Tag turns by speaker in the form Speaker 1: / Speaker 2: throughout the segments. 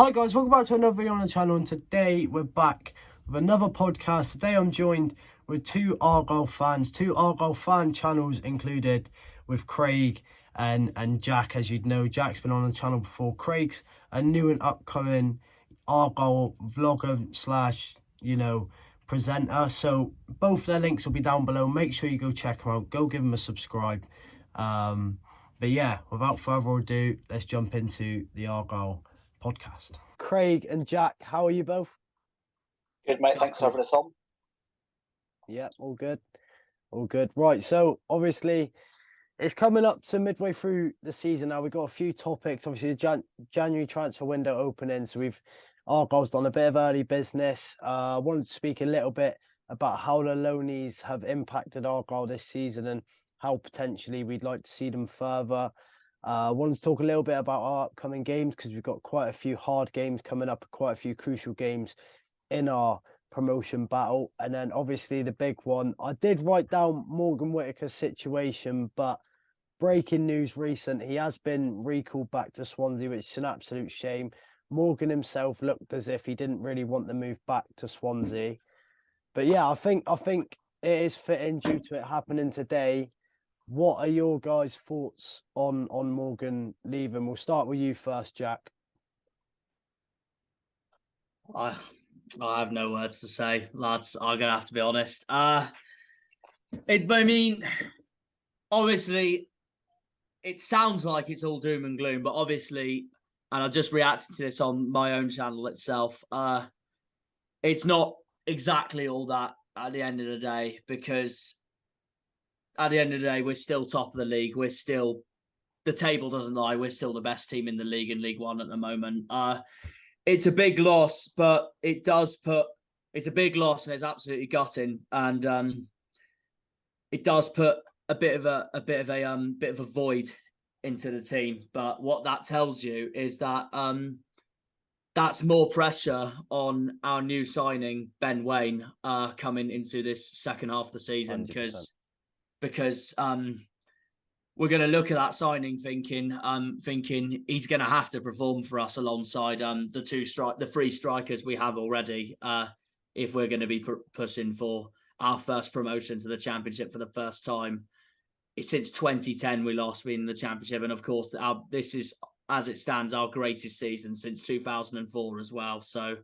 Speaker 1: Hi guys, welcome back to another video on the channel, and today we're back with another podcast. Today I'm joined with two Argyle fan channels included, with Craig and Jack. As you'd know, Jack's been on the channel before. Craig's a new and upcoming Argyle vlogger slash, presenter. So both their links will be down below. Make sure you go check them out. Go give them a subscribe. But yeah, without further ado, let's jump into the Argyle podcast. Craig and Jack, how are you both?
Speaker 2: Good, mate. Thanks for having us on.
Speaker 1: Yeah, all good. All good. Right, so obviously it's coming up to midway through the season now. We've got a few topics. Obviously, the January transfer window opening, so Argyle's done a bit of early business. I wanted to speak a little bit about how the loanies have impacted Argyle this season and how potentially we'd like to see them further. I wanted to talk a little bit about our upcoming games, because we've got quite a few hard games coming up, quite a few crucial games in our promotion battle. And then obviously the big one, I did write down Morgan Whittaker's situation, but breaking news recent, he has been recalled back to Swansea, which is an absolute shame. Morgan himself looked as if he didn't really want the move back to Swansea. But yeah, I think it is fitting due to it happening today. What are your guys' thoughts on Morgan leaving? We'll start with you first, Jack.
Speaker 3: I have no words to say, lads. I'm gonna have to be honest. I mean, obviously, it sounds like it's all doom and gloom, but obviously, and I just reacted to this on my own channel itself. It's not exactly all that at the end of the day, because at the end of the day, we're still top of the league. The table doesn't lie. We're still the best team in the league, in League One at the moment. It's a big loss, but it's a big loss, and it's absolutely gutting, and it does put a bit of a void into the team. But what that tells you is that that's more pressure on our new signing, Ben Waine, coming into this second half of the season,
Speaker 1: 100%.
Speaker 3: because we're going to look at that signing thinking he's going to have to perform for us alongside the three strikers we have already, if we're going to be pushing for our first promotion to the Championship for the first time since 2010. We last been in the Championship, and of course this is, as it stands, our greatest season since 2004 as well. So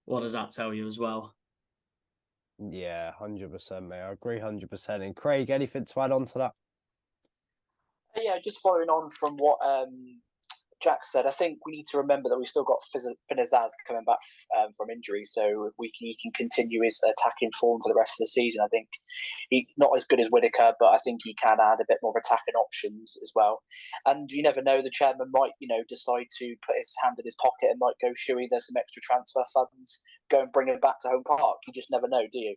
Speaker 3: what does that tell you as well?
Speaker 1: Yeah, 100%, mate. I agree 100%. And Craig, anything to add on to that?
Speaker 2: Yeah, just following on from what Jack said, I think we need to remember that we've still got Finazaz coming back from injury. So if he can continue his attacking form for the rest of the season, I think he's not as good as Whittaker, but I think he can add a bit more attacking options as well. And you never know, the chairman might, decide to put his hand in his pocket and might go, Shuey, there's some extra transfer funds, go and bring him back to home park. You just never know, do you?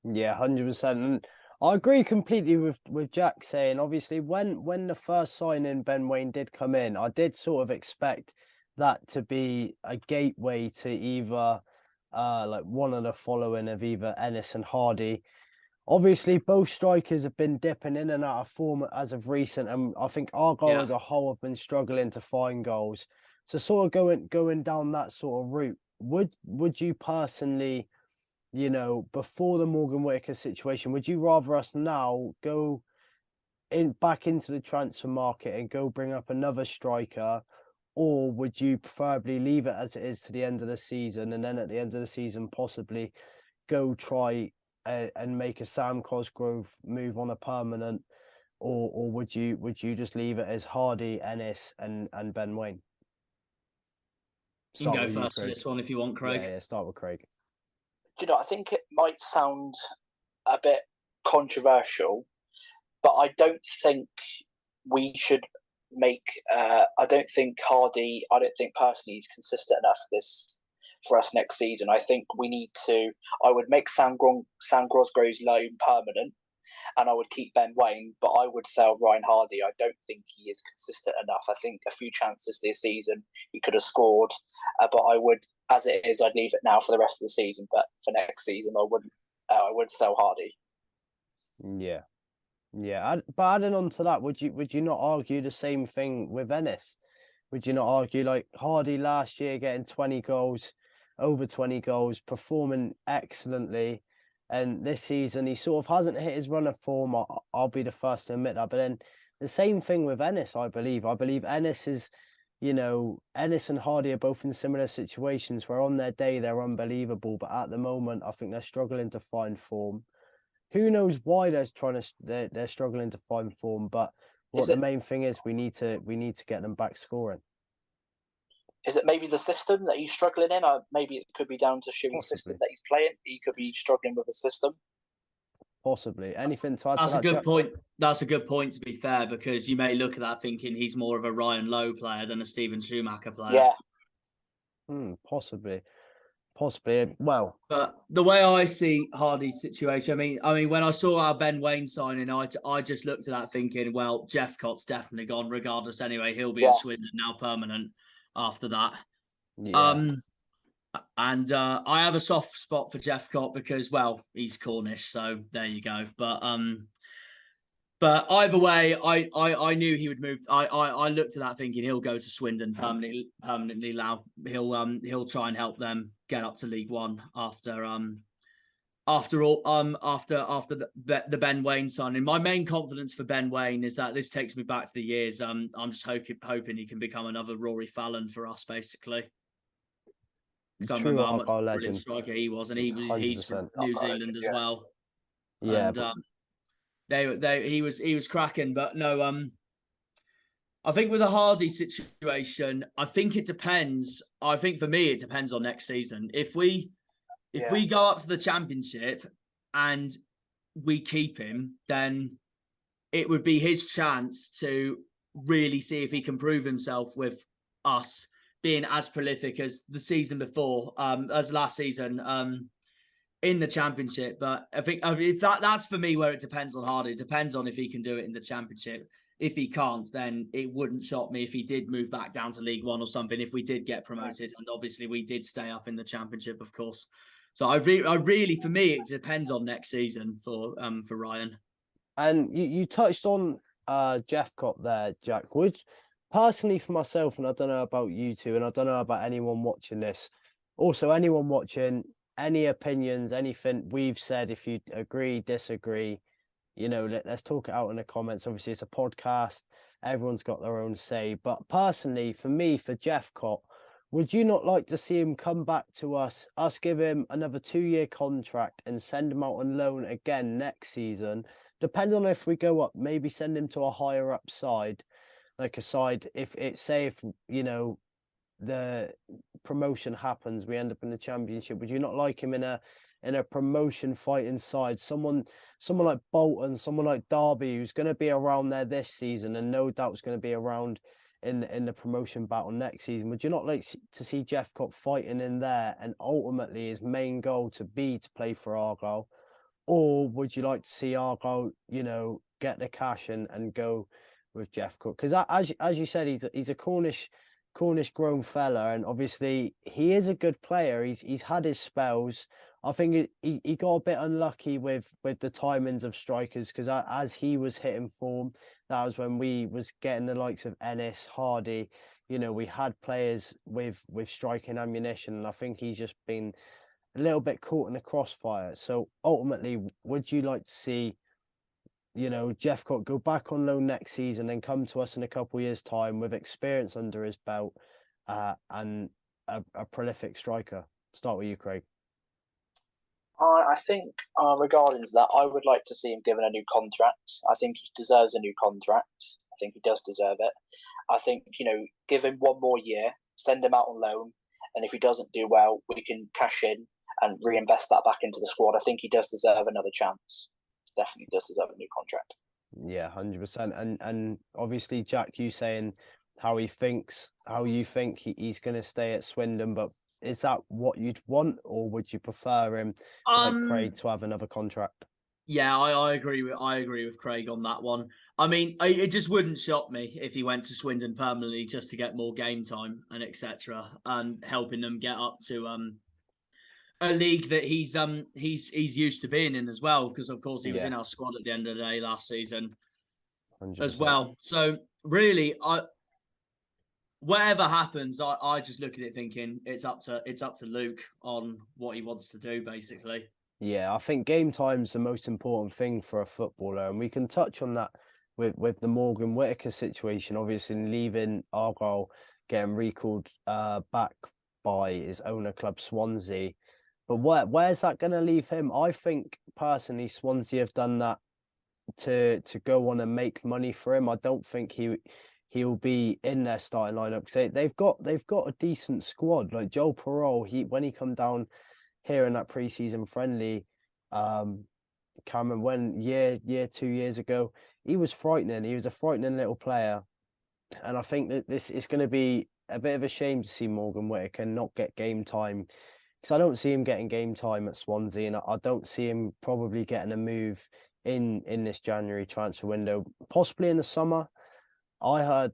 Speaker 1: Yeah, 100%. And I agree completely with Jack saying, obviously, when the first signing, Ben Waine, did come in, I did sort of expect that to be a gateway to either like one of the following of either Ennis and Hardy. Obviously, both strikers have been dipping in and out of form as of recent, and I think Argyle as a whole have been struggling to find goals. So sort of going down that sort of route, would you personally, before the Morgan Whittaker situation, would you rather us now go back into the transfer market and go bring up another striker, or would you preferably leave it as it is to the end of the season, and then at the end of the season possibly go try and make a Sam Cosgrove move on a permanent, or would you just leave it as Hardy, Ennis, and Ben Waine?
Speaker 3: You can go first for this one if you want, Craig.
Speaker 1: Yeah, start with Craig.
Speaker 2: I think it might sound a bit controversial, but I don't think we should make. I don't think Hardy. I don't think personally he's consistent enough for us next season. I think we need to. I would make Sam Cosgrove's loan permanent, and I would keep Ben Waine, but I would sell Ryan Hardy. I don't think he is consistent enough. I think a few chances this season he could have scored, but I would, as it is, I'd leave it now for the rest of the season. But for next season, I wouldn't. I would sell Hardy.
Speaker 1: Yeah. But adding on to that, would you not argue the same thing with Ennis? Would you not argue, like Hardy last year getting 20 goals, over 20 goals, performing excellently, and this season he sort of hasn't hit his run of form. I'll be the first to admit that. But then the same thing with Ennis, I believe. I believe Ennis is, Ennis and Hardy are both in similar situations where on their day they're unbelievable, but at the moment I think they're struggling to find form. Who knows why they're struggling to find form, but the main thing is we need to get them back scoring.
Speaker 2: Is it maybe the system that he's struggling in? Or maybe it could be down to Shuey's system that he's playing. He could be struggling with a system.
Speaker 1: Possibly. Anything to add
Speaker 3: That's
Speaker 1: to
Speaker 3: a good point. That's a good point, to be fair, because you may look at that thinking he's more of a Ryan Lowe player than a Steven Schumacher player.
Speaker 2: Yeah.
Speaker 1: Possibly. Well,
Speaker 3: but the way I see Hardy's situation, I mean, when I saw our Ben Waine signing, I just looked at that thinking, well, Jeffcott's definitely gone regardless. Anyway, he'll be at Swindon now, permanent after that.
Speaker 1: Yeah.
Speaker 3: And I have a soft spot for Jeffcott because, well, he's Cornish, so there you go. But either way, I knew he would move. I looked at that thinking he'll go to Swindon permanently now. He'll try and help them get up to League One after the Ben Waine signing. My main confidence for Ben Waine is that this takes me back to the years. I'm just hoping he can become another Rory Fallon for us, basically. Because I remember how much brilliant striker he was, and he's from New Zealand as well.
Speaker 1: Yeah,
Speaker 3: and, he was cracking, but no. I think with the Hardy situation, I think it depends. I think for me, it depends on next season. If we go up to the Championship and we keep him, then it would be his chance to really see if he can prove himself with us being as prolific as the season before, as last season in the Championship. But I think if that's for me where it depends on Hardy. It depends on if he can do it in the Championship. If he can't, then it wouldn't shock me if he did move back down to League One or something, if we did get promoted. And obviously we did stay up in the Championship, of course. So I really, for me, it depends on next season for Ryan.
Speaker 1: And you touched on Jeffcott there, Jack. Which personally for myself, and I don't know about you two, and I don't know about anyone watching this, also anyone watching, any opinions, anything we've said, if you agree, disagree, let's talk it out in the comments. Obviously, it's a podcast. Everyone's got their own say. But personally, for me, for Jeffcott, would you not like to see him come back to us give him another 2-year contract and send him out on loan again next season? Depending on if we go up, maybe send him to a higher up side, like a side, if the promotion happens, we end up in the Championship. Would you not like him in a promotion fighting side? Someone like Bolton, someone like Derby, who's going to be around there this season and no doubt is going to be around in the promotion battle next season. Would you not like to see Jeffcott fighting in there and ultimately his main goal to play for Argyle? Or would you like to see Argyle, get the cash and go with Jeffcott? Because as you said, he's a Cornish grown fella, and obviously he is a good player. He's had his spells. I think he got a bit unlucky with the timings of strikers, because as he was hitting form, that was when we was getting the likes of Ennis, Hardy. We had players with striking ammunition, and I think he's just been a little bit caught in the crossfire. So ultimately, would you like to see Jeffcott go back on loan next season and come to us in a couple of years' time with experience under his belt and a prolific striker? Start with you, Craig.
Speaker 2: I think regarding that, I would like to see him given a new contract. I think he deserves a new contract. I think he does deserve it. I think, give him 1 more year, send him out on loan, and if he doesn't do well, we can cash in and reinvest that back into the squad. I think he does deserve another chance. Definitely does deserve a new contract.
Speaker 1: Yeah, 100%. And obviously, Jack, you saying how you think he's going to stay at Swindon, but is that what you'd want, or would you prefer him, like Craig, to have another contract?
Speaker 3: Yeah, I agree with Craig on that one. I mean, it just wouldn't shock me if he went to Swindon permanently just to get more game time and etc. and helping them get up to a league that he's used to being in as well, because of course he was in our squad at the end of the day last season 100%. As well. So really, whatever happens, I just look at it thinking it's up to Luke on what he wants to do, basically.
Speaker 1: Yeah, I think game time's the most important thing for a footballer, and we can touch on that with the Morgan Whittaker situation, obviously leaving Argyle, getting recalled back by his owner club Swansea. But where's that going to leave him? I think personally Swansea have done that to go on and make money for him. I don't think he'll be in their starting lineup because they've got a decent squad. Like Joel Parole, when he come down here in that preseason friendly, Cameron, when 2 years ago, he was frightening. He was a frightening little player, and I think that this is going to be a bit of a shame to see Morgan Whittaker not get game time, because I don't see him getting game time at Swansea, and I don't see him probably getting a move in this January transfer window, possibly in the summer. I heard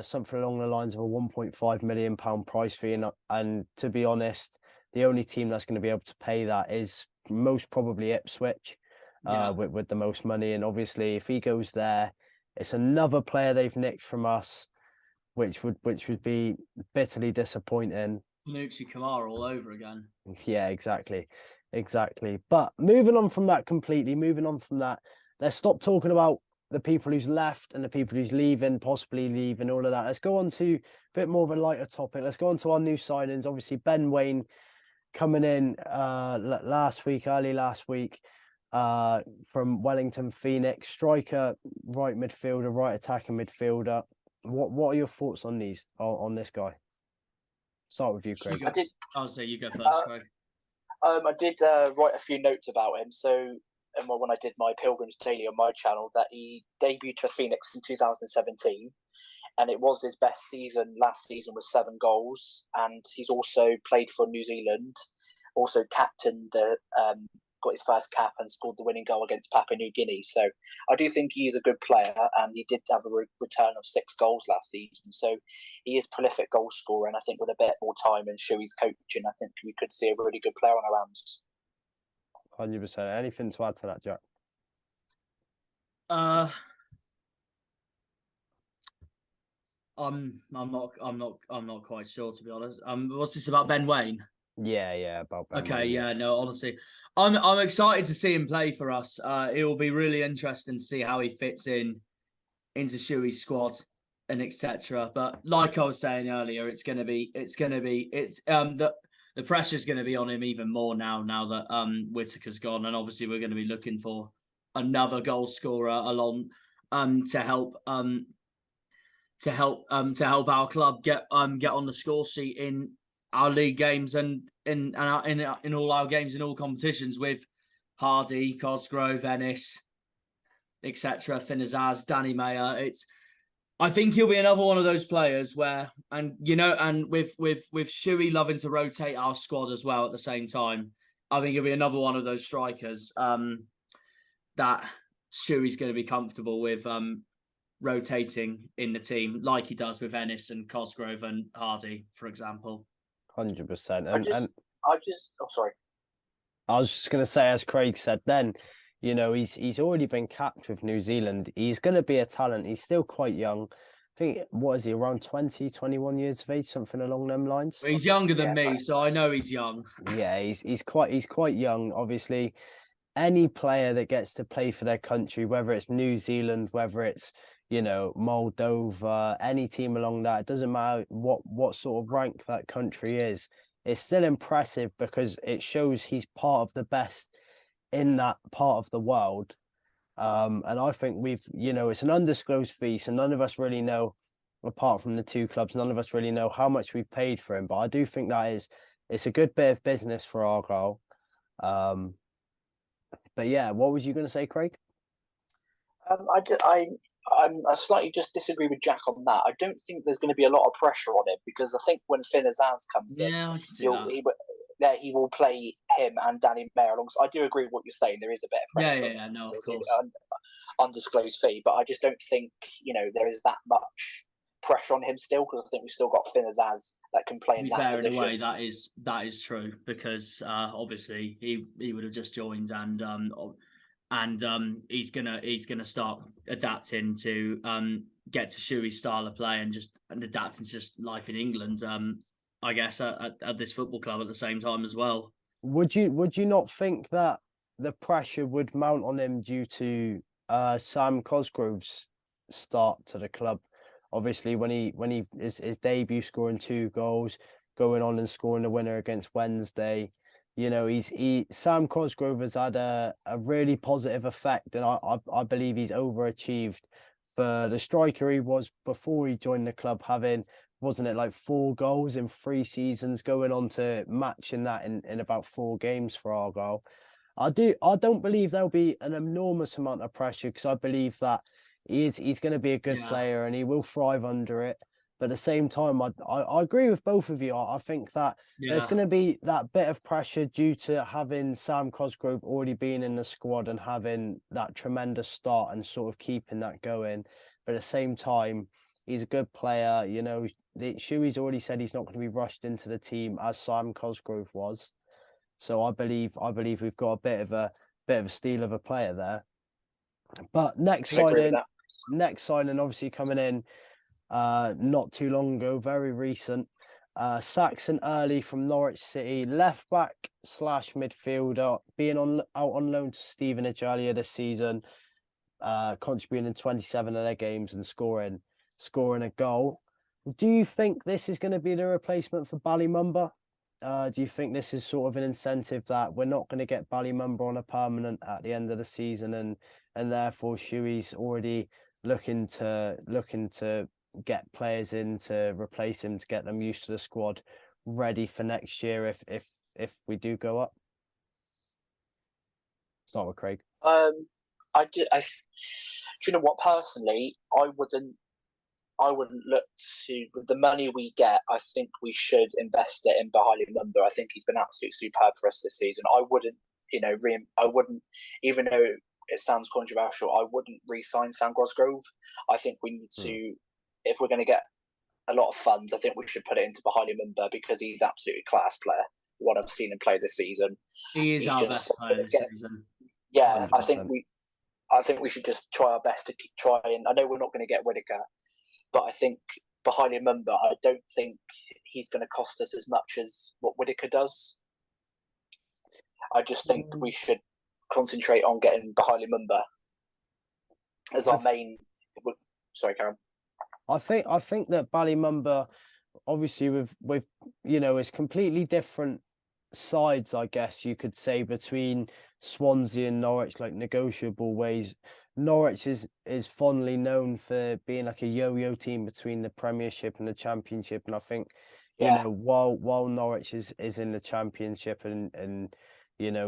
Speaker 1: something along the lines of a £1.5 million price fee, and to be honest, the only team that's going to be able to pay that is most probably Ipswich, with the most money. And obviously, if he goes there, it's another player they've nicked from us, which would be bitterly disappointing.
Speaker 3: Panucci Kamara all over again.
Speaker 1: Yeah, exactly. But moving on from that, let's stop talking about the people who's left and the people who's leaving, possibly leaving, all of that. Let's go on to a bit more of a lighter topic. Let's go on to our new signings. Obviously, Ben Waine coming in early last week, from Wellington Phoenix, striker, right midfielder, right attacking midfielder. What are your thoughts on this guy? Start with you, Craig.
Speaker 3: I'll say you go first, Craig.
Speaker 2: I did write a few notes about him. So when I did my Pilgrims Daily on my channel, that he debuted for Phoenix in 2017, and it was his best season last season with 7 goals. And he's also played for New Zealand, also captained, got his first cap and scored the winning goal against Papua New Guinea. So I do think he is a good player, and he did have a return of 6 goals last season. So he is prolific goal scorer, and I think with a bit more time and Shuey's coaching, I think we could see a really good player on our hands.
Speaker 1: 100%. Anything to add to that, Jack?
Speaker 3: I'm not quite sure, to be honest. What's this about Ben Waine?
Speaker 1: Yeah, about Ben.
Speaker 3: Okay, yeah, no, honestly, I'm excited to see him play for us. It will be really interesting to see how he fits into Shuey's squad and etc. But like I was saying earlier, the pressure's going to be on him even more now that Whittaker's gone, and obviously we're going to be looking for another goal scorer along to help our club get on the score sheet in our league games and in all our games in all competitions with Hardy, Cosgrove, Ennis, etc., Finazaz, Danny Mayer. I think he'll be another one of those players where, and with Shuey loving to rotate our squad as well at the same time, I think he'll be another one of those strikers that Shuey's going to be comfortable with rotating in the team, like he does with Ennis and Cosgrove and Hardy, for example.
Speaker 1: 100%.
Speaker 2: Sorry.
Speaker 1: I was just going to say, as Craig said then, he's already been capped with New Zealand. He's going to be a talent. He's still quite young. I think, what is he, around 20, 21 years of age, something along them lines?
Speaker 3: Well, he's younger than me, so I know he's young.
Speaker 1: Yeah, he's quite young. Obviously, any player that gets to play for their country, whether it's New Zealand, whether it's Moldova, any team along that, it doesn't matter what sort of rank that country is. It's still impressive because it shows he's part of the best in that part of the world. And I think it's an undisclosed fee, so none of us really know, apart from the 2 clubs, none of us really know how much we've paid for him. But I do think it's a good bit of business for Argyle. But yeah, what was you going to say, Craig?
Speaker 2: I slightly just disagree with Jack on that. I don't think there's going to be a lot of pressure on him, because I think when Finazaz comes in,
Speaker 3: I can see
Speaker 2: he will play him and Danny Mayer alongside. I do agree with what you're saying. There is a bit of pressure.
Speaker 3: Yeah, no, of course.
Speaker 2: Undisclosed fee, but I just don't think there is that much pressure on him still, because I think we've still got Finazaz that can play in that position.
Speaker 3: In a way, that is true, because obviously he would have just joined and he's gonna start adapting to get to Shuey's style of play and adapt into just life in England. I guess at this football club at the same time as well.
Speaker 1: Would you not think that the pressure would mount on him due to Sam Cosgrove's start to the club? Obviously, when he his debut, scoring 2 goals, going on and scoring the winner against Wednesday, you know, Sam Cosgrove has had a really positive effect, and I believe he's overachieved for the striker he was before he joined the club, having, wasn't it like 4 goals in 3 seasons, going on to matching that in about 4 games for Argyle. I don't believe there'll be an enormous amount of pressure, because I believe that he's going to be a good player and he will thrive under it. But at the same time, I agree with both of you. I think that there's going to be that bit of pressure due to having Sam Cosgrove already being in the squad and having that tremendous start and sort of keeping that going. But at the same time, he's a good player. You know, Shuey's already said he's not going to be rushed into the team as Sam Cosgrove was. So I believe we've got a bit of a steal of a player there. But next signing, obviously coming in not too long ago, very recent. Saxon Early from Norwich City, left back / midfielder, being out on loan to Stevenage earlier this season, contributing in 27 of their games and scoring a goal. Do you think this is going to be the replacement for Bali Mumba? Do you think this is sort of an incentive that we're not going to get Bali Mumba on a permanent at the end of the season, and therefore Shuey's already looking to get players in to replace him, to get them used to the squad, ready for next year if we do go up? Start with Craig.
Speaker 2: Do you know what? Personally, I wouldn't look to, with the money we get, I think we should invest it in Bali Mumba. I think he's been absolutely superb for us this season. I wouldn't, even though it sounds controversial, I wouldn't re-sign Sam Cosgrove. I think we need to, if we're going to get a lot of funds, I think we should put it into Bali Mumba, because he's absolutely class player. What I've seen him play this season,
Speaker 3: he's our best player this season.
Speaker 2: Yeah, 100%. I think we should just try our best to try, and I know we're not going to get Whittaker, but I think Bali Mumba, I don't think he's going to cost us as much as what Whittaker does. I just think we should concentrate on getting Bali Mumba as our main. Sorry, Karen.
Speaker 1: I think that Bali Mumba, obviously with it's completely different sides, I guess you could say, between Swansea and Norwich, like negotiable ways. Norwich is fondly known for being like a yo-yo team between the Premiership and the Championship, and I think while Norwich is in the Championship and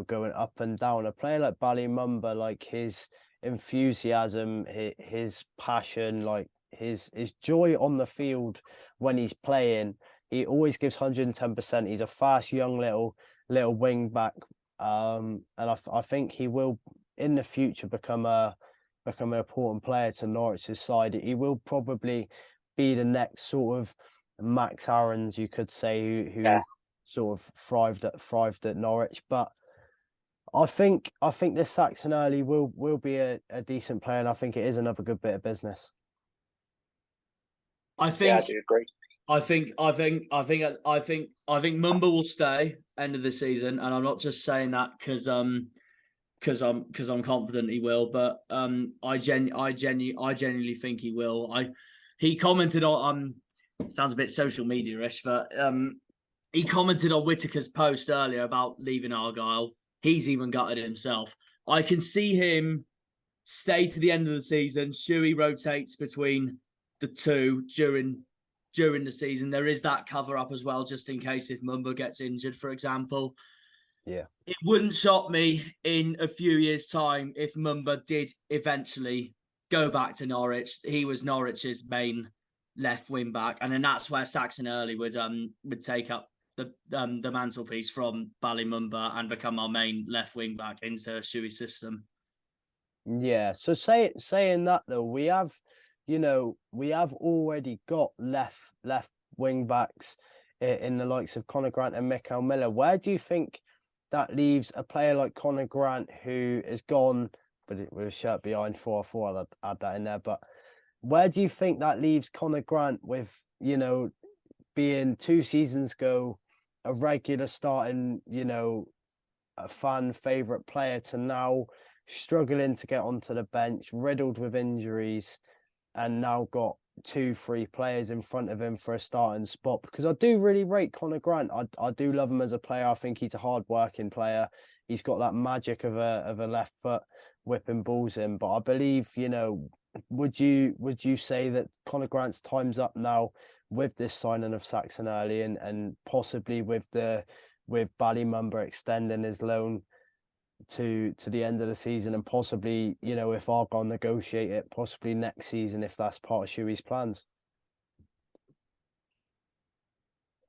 Speaker 1: going up and down, a player like Bali Mumba, like his enthusiasm, his passion, like his joy on the field when he's playing, he always gives 110%. He's a fast young little wing back, and I think he will in the future become an important player to Norwich's side. He will probably be the next sort of Max Aarons, you could say, who sort of thrived at Norwich. But I think this Saxon Early will be a decent player, and I think it is another good bit of business.
Speaker 3: I think
Speaker 2: I do agree.
Speaker 3: I think Mumba will stay end of the season, and I'm not just saying that because I'm confident he will, but I genuinely think he will. He commented on sounds a bit social media-ish, but he commented on Whittaker's post earlier about leaving Argyle. He's even gutted himself. I can see him stay to the end of the season. Shuey rotates between the two during the season. There is that cover up as well, just in case if Mumba gets injured, for example.
Speaker 1: Yeah.
Speaker 3: It wouldn't shock me in a few years' time if Mumba did eventually go back to Norwich. He was Norwich's main left wing back, and then that's where Saxon Early would take up the mantelpiece from Bali Mumba and become our main left wing back into Shuey's system.
Speaker 1: Yeah. So saying that though, we have already got left wing backs in the likes of Conor Grant and Mikael Miller. Where do you think that leaves a player like Conor Grant, who is gone, but with a shirt behind 4-4, I'd add that in there. But where do you think that leaves Conor Grant with, you know, being 2 seasons ago a regular starting, you know, a fan favourite player to now struggling to get onto the bench, riddled with injuries, and now got 2, 3 players in front of him for a starting spot? Because I do really rate Conor Grant. I do love him as a player. I think he's a hard-working player. He's got that magic of a left foot whipping balls in. But I believe, you know, would you say that Conor Grant's time's up now with this signing of Saxon Early and possibly with Bali Mumba extending his loan to the end of the season, and possibly, you know, if Argyle negotiate it, possibly next season if that's part of Shuey's plans?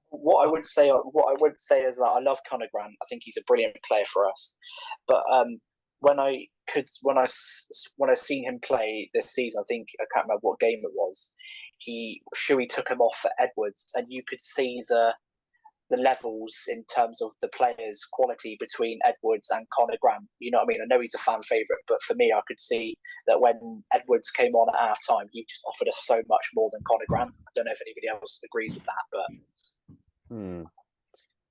Speaker 2: What I would say is that I love Conor Grant. I think he's a brilliant player for us. But when I seen him play this season, I can't remember what game it was. Shuey took him off for Edwards, and you could see the levels in terms of the players' quality between Edwards and Conor Grant. You know what I mean? I know he's a fan favourite, but for me, I could see that when Edwards came on at half time, he just offered us so much more than Conor Grant. I don't know if anybody else agrees with that, but.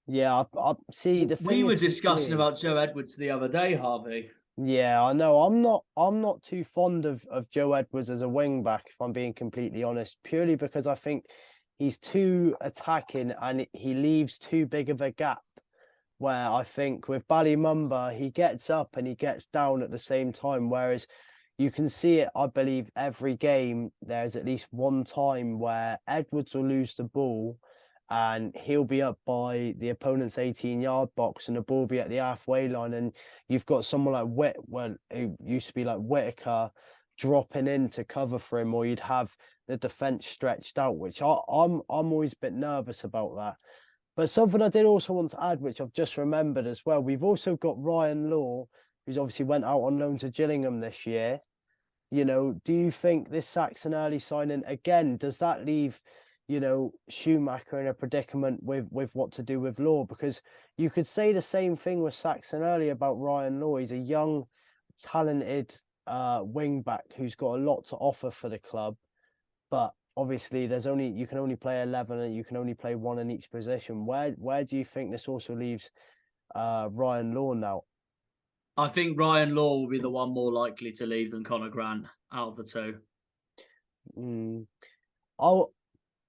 Speaker 1: Yeah, I see.
Speaker 3: We were discussing about Joe Edwards the other day, Harvey.
Speaker 1: Yeah, I know. I'm not too fond of Joe Edwards as a wing back, if I'm being completely honest, purely because I think he's too attacking and he leaves too big of a gap. Where I think with Bali Mumba, he gets up and he gets down at the same time, whereas you can see it, I believe, every game. There's at least one time where Edwards will lose the ball and he'll be up by the opponent's 18-yard box and the ball will be at the halfway line, and you've got someone like who used to be like Whittaker dropping in to cover for him, or you'd have the defence stretched out, which I'm always a bit nervous about that. But something I did also want to add, which I've just remembered as well, we've also got Ryan Law, who's obviously went out on loan to Gillingham this year. You know, do you think this Saxon Early signing, again, does that leave, you know, Schumacher in a predicament with what to do with Law? Because you could say the same thing with Saxon Early about Ryan Law. He's a young, talented wing back who's got a lot to offer for the club, but obviously you can only play 11 and you can only play one in each position. Where do you think this also leaves Ryan Law now?
Speaker 3: I think Ryan Law will be the one more likely to leave than Conor Grant out of the two.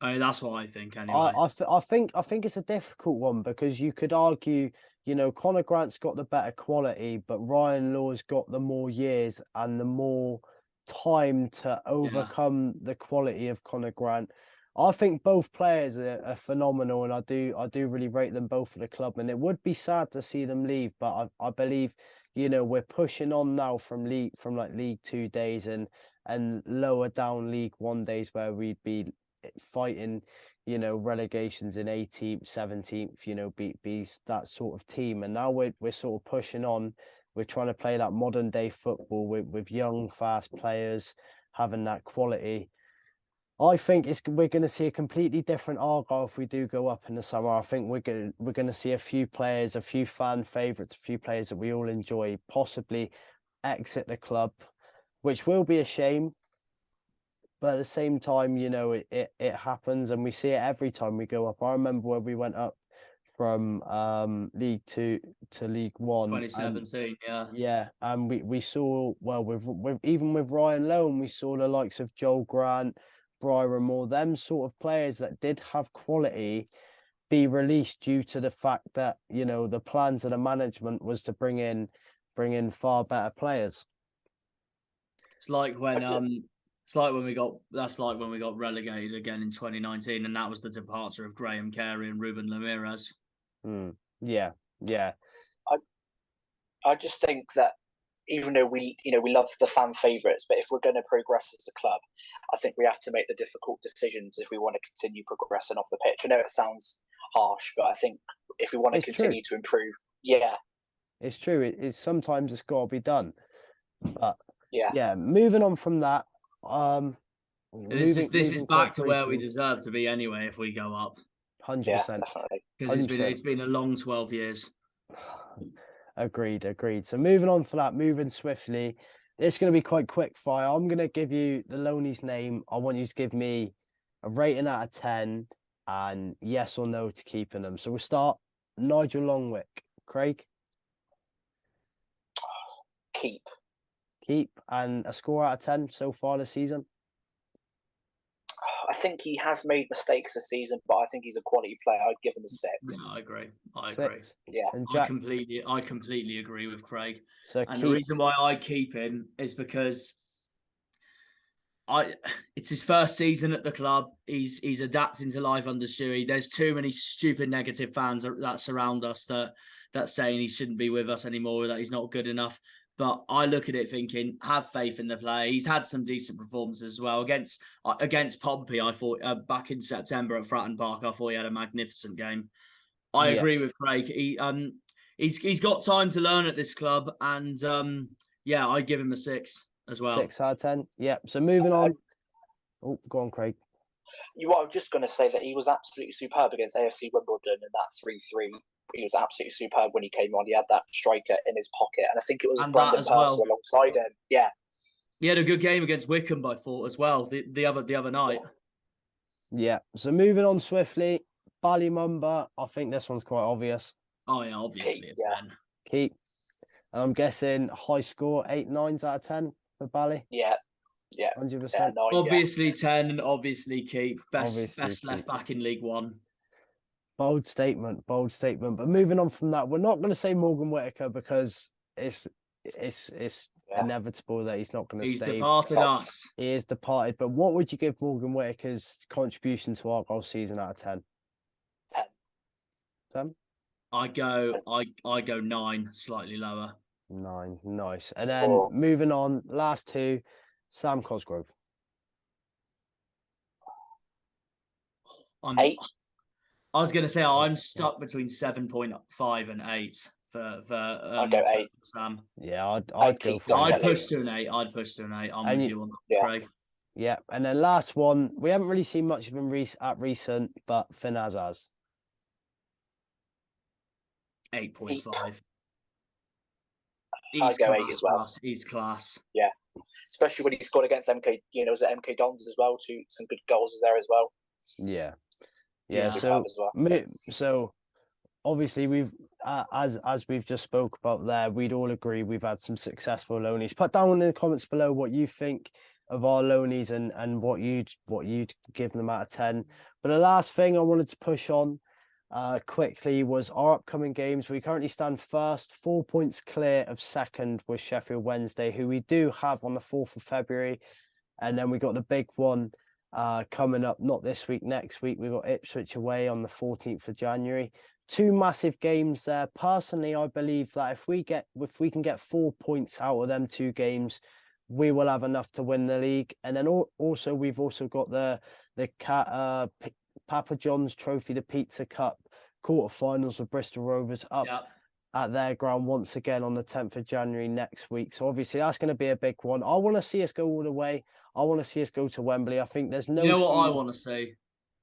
Speaker 3: I mean, that's what I think anyway.
Speaker 1: I think it's a difficult one, because you could argue, you know, Conor Grant's got the better quality, but Ryan Law's got the more years and the more time to overcome the quality of Conor Grant. I think both players are phenomenal, and I do really rate them both for the club. And it would be sad to see them leave, but I believe, you know, we're pushing on now from League 2 days and lower down League 1 days, where we'd be fighting, you know, relegations in 18th, 17th, you know, be that sort of team. And now we're sort of pushing on. We're trying to play that modern day football with young, fast players having that quality. I think we're going to see a completely different Argyle if we do go up in the summer. I think we're going to see a few players, a few fan favourites, a few players that we all enjoy possibly exit the club, which will be a shame. But at the same time, you know, it happens, and we see it every time we go up. I remember when we went up from League 2 to League 1.
Speaker 3: 2017,
Speaker 1: Yeah, and we saw, well, even with Ryan Lowe, we saw the likes of Joel Grant, Byron Moore, them sort of players that did have quality be released due to the fact that, you know, the plans of the management was to bring in far better players.
Speaker 3: It's like when we got relegated again in 2019, and that was the departure of Graham Carey and Ruben Ramirez.
Speaker 1: Yeah.
Speaker 2: I just think that even though we love the fan favourites, but if we're going to progress as a club, I think we have to make the difficult decisions if we want to continue progressing off the pitch. I know it sounds harsh, but I think if we want to continue to improve,
Speaker 1: it's true. It's sometimes it's got to be done. But
Speaker 2: yeah.
Speaker 1: Moving on from that,
Speaker 3: this is back to where we deserve to be anyway if we go up.
Speaker 1: 100%.
Speaker 2: Yeah, definitely.
Speaker 3: Because it's been a long 12 years.
Speaker 1: Agreed. So moving on for that, moving swiftly, it's going to be quite quick fire. I'm going to give you the loaney's name. I want you to give me a rating out of 10 and yes or no to keeping them. So we'll start Nigel Longwick. Craig?
Speaker 2: Keep.
Speaker 1: Keep. And a score out of 10 so far this season?
Speaker 2: I think he has made mistakes this season, but I think he's a quality player. I'd give him a 6.
Speaker 3: Yeah, I agree. I
Speaker 1: 6.
Speaker 3: agree.
Speaker 2: Yeah.
Speaker 1: And
Speaker 3: I completely agree with Craig.
Speaker 1: So
Speaker 3: and the reason why I keep him is because it's his first season at the club. He's adapting to life under Shuey. There's too many stupid negative fans that surround us that's saying he shouldn't be with us anymore, that he's not good enough. But I look at it thinking, have faith in the player. He's had some decent performances as well. Against Pompey, I thought back in September at Fratton Park, I thought he had a magnificent game. I agree with Craig. He's got time to learn at this club, and I give him a 6 as well.
Speaker 1: 6 out of 10. Yeah. So moving on. Oh, go on, Craig.
Speaker 2: I was just going to say that he was absolutely superb against AFC Wimbledon in that 3-3. He was absolutely superb when he came on. He had that striker in his pocket, and I think it was Brandon Purcell alongside him. Yeah,
Speaker 3: he had a good game against Wickham, I thought, as well the other night.
Speaker 1: Yeah. So moving on swiftly, Bali Mumba. I think this one's quite obvious.
Speaker 3: Oh yeah, obviously.
Speaker 1: Keep. And I'm guessing high score 8 9s out of 10 for Bali.
Speaker 2: Yeah.
Speaker 1: 100%.
Speaker 2: Yeah, 9,
Speaker 3: obviously 10 and obviously keep. Best
Speaker 1: keep.
Speaker 3: left back in League One.
Speaker 1: Bold statement. But moving on from that, we're not going to say Morgan Whittaker because it's inevitable that he's not going to stay.
Speaker 3: He's departed us.
Speaker 1: He is departed. But what would you give Morgan Whittaker's contribution to our goal season out of 10?
Speaker 2: 10.
Speaker 1: 10?
Speaker 3: I go 9, slightly lower.
Speaker 1: 9, nice. And then moving on, last 2, Sam Cosgrove.
Speaker 2: 8.
Speaker 3: I was going to say I'm stuck between 7.5 and 8 for
Speaker 2: I'll go 8.
Speaker 3: Sam.
Speaker 1: Yeah, I'd go for
Speaker 3: I'd push to an 8. I'm with you on that, Craig.
Speaker 1: Yeah, and then last one, we haven't really seen much of him at recent, but Finn Azaz.
Speaker 3: 8.5.
Speaker 2: I'll go 8 as well.
Speaker 3: He's class.
Speaker 2: Yeah, especially when he scored against MK. Was it MK Dons as well? Some good goals there as well.
Speaker 1: Yeah. So obviously we've as we've just spoke about there, we'd all agree we've had some successful loanies. Put down in the comments below what you think of our loanies and what you'd give them out of 10. But the last thing I wanted to push on quickly was our upcoming games. We currently stand first, 4 points clear of second with Sheffield Wednesday, who we do have on the 4th of February. And then we got the big one coming up, not this week, next week. We've got Ipswich away on the 14th of January. 2 massive games there. Personally, I believe that if we can get 4 points out of them 2 games, we will have enough to win the league. And then also we've also got the Papa John's Trophy, the Pizza Cup quarterfinals with Bristol Rovers up at their ground once again on the 10th of January next week. So obviously that's going to be a big one. I want to see us go all the way. I want to see us go to Wembley. I think there's no.
Speaker 3: You know what I want to see?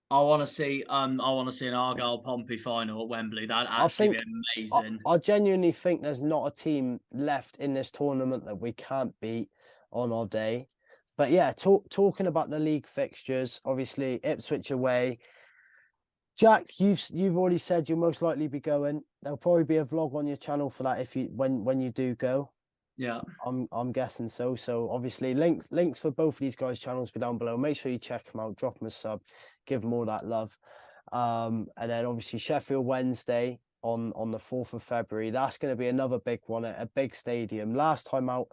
Speaker 3: I want to see an Argyle Pompey final at Wembley. That'd actually be amazing.
Speaker 1: I genuinely think there's not a team left in this tournament that we can't beat on our day. But yeah, talking about the league fixtures, obviously Ipswich away. Jack, you've already said you'll most likely be going. There'll probably be a vlog on your channel for that when you do go.
Speaker 3: Yeah,
Speaker 1: I'm guessing so. So obviously links for both of these guys' channels be down below. Make sure you check them out, drop them a sub, give them all that love. And then obviously Sheffield Wednesday on the 4th of February. That's going to be another big one at a big stadium. Last time out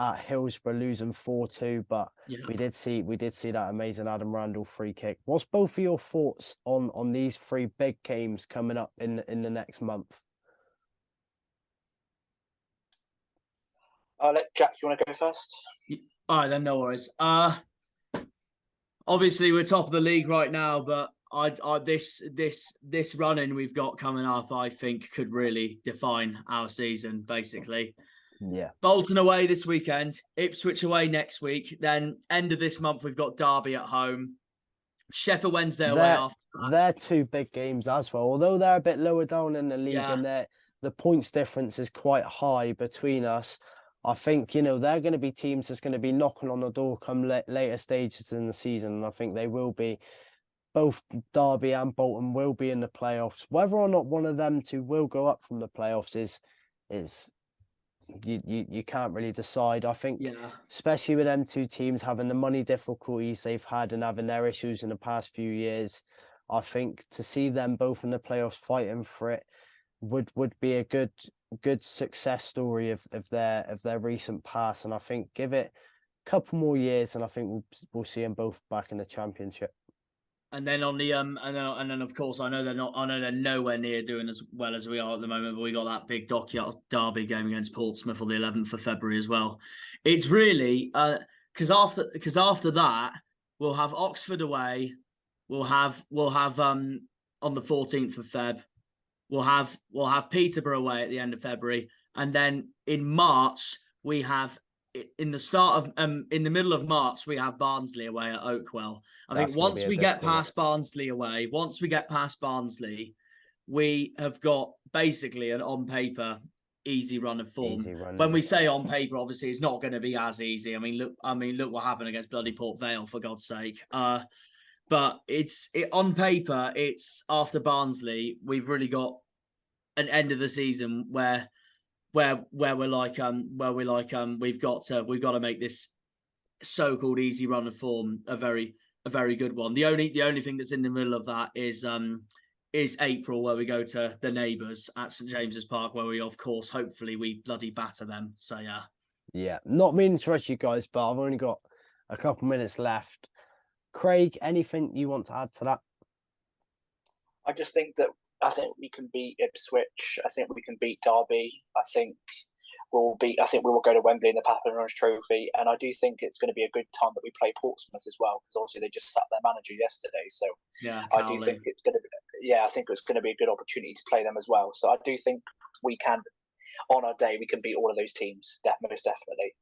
Speaker 1: at Hillsborough losing 4-2, but we did see that amazing Adam Randall free kick. What's both of your thoughts on these 3 big games coming up in the next month?
Speaker 2: Jack, you want to go first?
Speaker 3: All right, then, no worries. Obviously we're top of the league right now, but this run-in we've got coming up, I think, could really define our season, basically.
Speaker 1: Yeah.
Speaker 3: Bolton away this weekend, Ipswich away next week. Then end of this month, we've got Derby at home, Sheffield Wednesday away after that.
Speaker 1: They're 2 big games as well. Although they're a bit lower down in the league and the points difference is quite high between us, I think, you know, they're going to be teams that's going to be knocking on the door come later stages in the season. And I think they will be, both Derby and Bolton will be in the playoffs. Whether or not one of them two will go up from the playoffs is you can't really decide. I think, especially with them two teams having the money difficulties they've had and having their issues in the past few years, I think to see them both in the playoffs fighting for it would be a good success story of their recent past. And I think give it a couple more years, and I think we'll see them both back in the Championship.
Speaker 3: And then on the and then of course I know they're nowhere near doing as well as we are at the moment, but we got that big Dockyard Derby game against Portsmouth on the 11th of February as well. It's really because after that we'll have Oxford away, we'll have on the 14th of Feb, we'll have Peterborough away at the end of February, and then in March we have. In the middle of March, we have Barnsley away at Oakwell. I think once we get past Barnsley, we have got basically an on paper easy run of form. When we say on paper, obviously it's not going to be as easy. I mean, look what happened against bloody Port Vale, for God's sake. But on paper, it's after Barnsley, we've really got an end of the season where we're like we've got to make this so-called easy run of form a very good one. The only thing that's in the middle of that is April, where we go to the neighbours at St James's Park, where we of course hopefully we bloody batter them. So yeah,
Speaker 1: not meaning to rush you guys, but I've only got a couple minutes left. Craig, anything you want to add to that?
Speaker 2: I just think that I think we can beat Ipswich. I think we can beat Derby. I think we will go to Wembley in the Papa Orange Trophy, and I do think it's going to be a good time that we play Portsmouth as well, because obviously they just sacked their manager yesterday. So I do think it's going to be. I think it's going to be a good opportunity to play them as well. So I do think we can, on our day, we can beat all of those teams. Most definitely.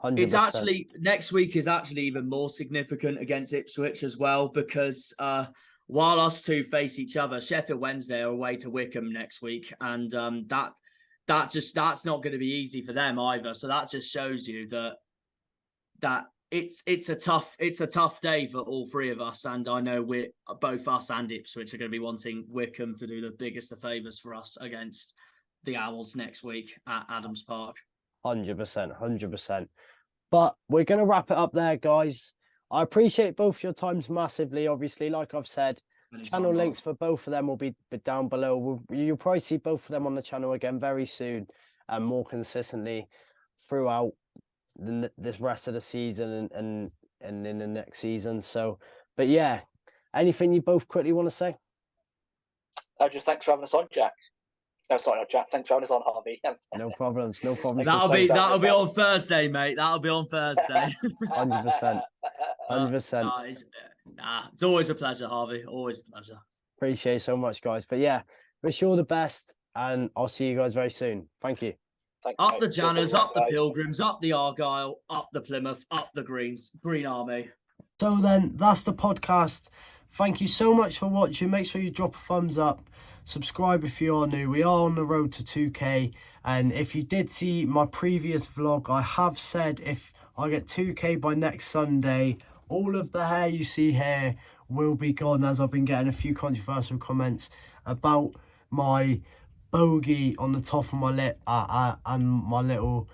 Speaker 1: 100%.
Speaker 3: It's actually next week is actually even more significant against Ipswich as well, because while us two face each other, Sheffield Wednesday are away to Wickham next week, and that's not going to be easy for them either. So that just shows you that it's a tough day for all three of us, and I know both us and Ipswich are going to be wanting Wickham to do the biggest of favours for us against the Owls next week at Adams Park.
Speaker 1: 100%. But we're going to wrap it up there, guys. I appreciate both your times massively. Obviously, like I've said, channel links for both of them will be down below. You'll probably see both of them on the channel again very soon and more consistently throughout this rest of the season and in the next season. So, but yeah, anything you both quickly want to say?
Speaker 2: Just thanks for having us on, Jack. No, sorry, not Jack. Thanks for having us on, Harvey.
Speaker 1: No problems.
Speaker 3: That'll be on Thursday, mate. That'll be on Thursday.
Speaker 1: 100%.
Speaker 3: It's always a pleasure, Harvey. Always a pleasure.
Speaker 1: Appreciate so much, guys. But yeah, wish you all the best, and I'll see you guys very soon. Thank you.
Speaker 2: Thanks,
Speaker 3: up
Speaker 2: mate.
Speaker 3: the Janners, up the Pilgrims, up the Argyle, up the Plymouth, up the Greens, Green Army.
Speaker 1: So then, that's the podcast. Thank you so much for watching. Make sure you drop a thumbs up. Subscribe if you are new. We are on the road to 2K. And if you did see my previous vlog, I have said if I get 2K by next Sunday, all of the hair you see here will be gone, as I've been getting a few controversial comments about my bogey on the top of my lip and my little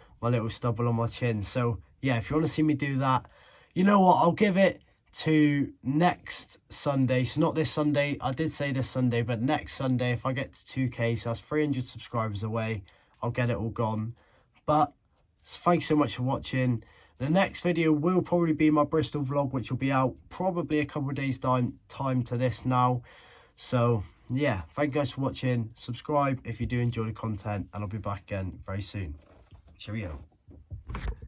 Speaker 1: stubble on my chin. So yeah, if you want to see me do that, you know what, I'll give it to next Sunday. So not this Sunday, I did say this Sunday, but next Sunday, if I get to 2K, so that's 300 subscribers away, I'll get it all gone. But thanks so much for watching. The next video will probably be my Bristol vlog, which will be out probably a couple of days time to this now. So yeah, thank you guys for watching. Subscribe if you do enjoy the content, and I'll be back again very soon. Cheerio.